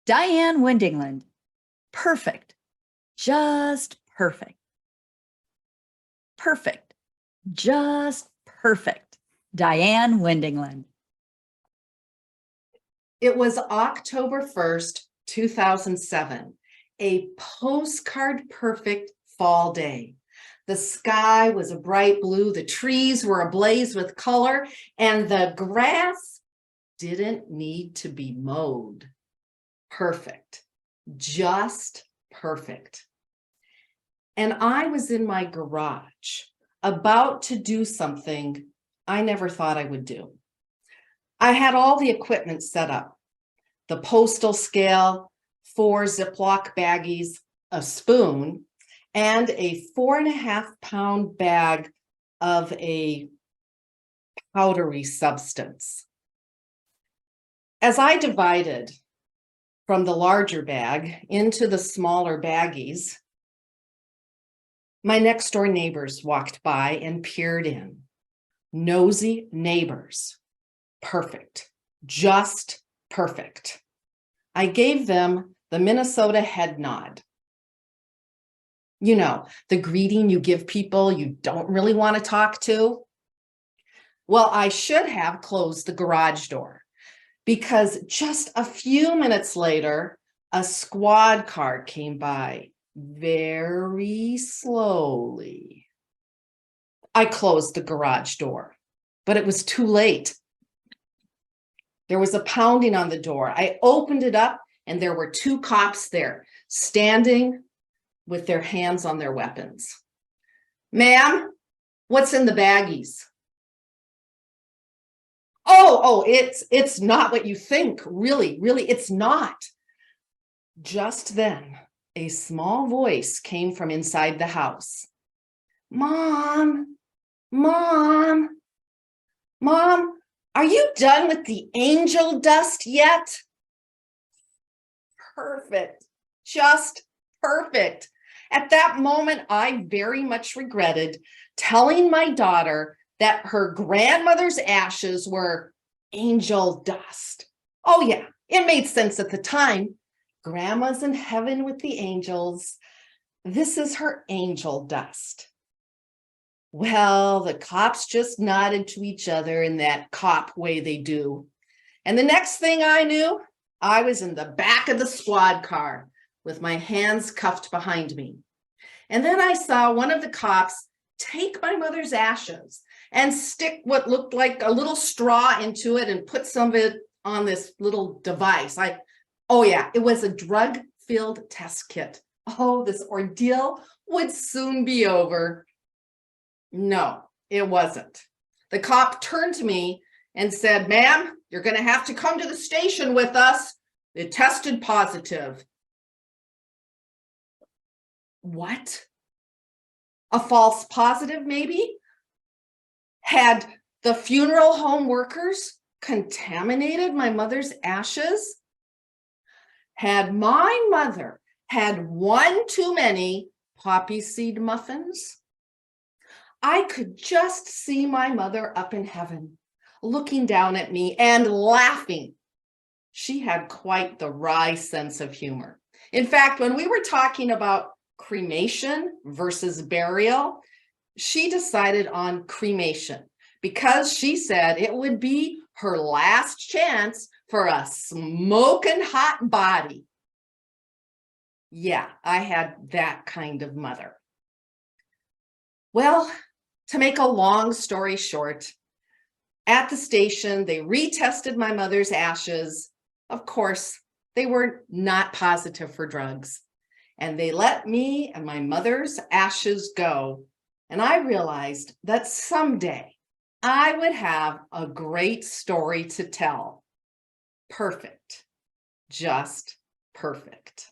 Diane Windingland. Perfect. Just perfect. Perfect. Just perfect. Diane Windingland. It was October 1st, 2007, a postcard perfect fall day. The sky was a bright blue, the trees were ablaze with color, and the grass didn't need to be mowed. Perfect. Just perfect. And I was in my garage, about to do something I never thought I would do. I had all the equipment set up, the postal scale, 4 Ziploc baggies, a spoon, and a 4.5-pound bag of a powdery substance. As I divided from the larger bag into the smaller baggies, my next door neighbors walked by and peered in. Nosy neighbors. Perfect. Just perfect. I gave them the Minnesota head nod. You know, the greeting you give people you don't really want to talk to. Well, I should have closed the garage door because just a few minutes later, a squad car came by very slowly. I closed the garage door, but it was too late. There was a pounding on the door. I opened it up and there were 2 cops there standing with their hands on their weapons. Ma'am, what's in the baggies? Oh, it's not what you think. Really, it's not. Just then, a small voice came from inside the house. Mom, are you done with the angel dust yet? Perfect. Just perfect. At that moment, I very much regretted telling my daughter that her grandmother's ashes were angel dust. Oh yeah, it made sense at the time. Grandma's in heaven with the angels. This is her angel dust. Well, the cops just nodded to each other in that cop way they do. And the next thing I knew, I was in the back of the squad car with my hands cuffed behind me. And then I saw one of the cops take my mother's ashes and stick what looked like a little straw into it and put some of it on this little device. Oh yeah, it was a drug-filled test kit. Oh, this ordeal would soon be over. No, it wasn't. The cop turned to me and said, ma'am, you're going to have to come to the station with us. It tested positive. What? A false positive, maybe? Had the funeral home workers contaminated my mother's ashes? Had my mother had one too many poppy seed muffins? I could just see my mother up in heaven, looking down at me and laughing. She had quite the wry sense of humor. In fact, when we were talking about cremation versus burial, she decided on cremation because she said it would be her last chance for a smoking hot body. Yeah, I had that kind of mother. Well, to make a long story short, at the station, they retested my mother's ashes. Of course, they were not positive for drugs. And they let me and my mother's ashes go. And I realized that someday I would have a great story to tell. Perfect. Just perfect.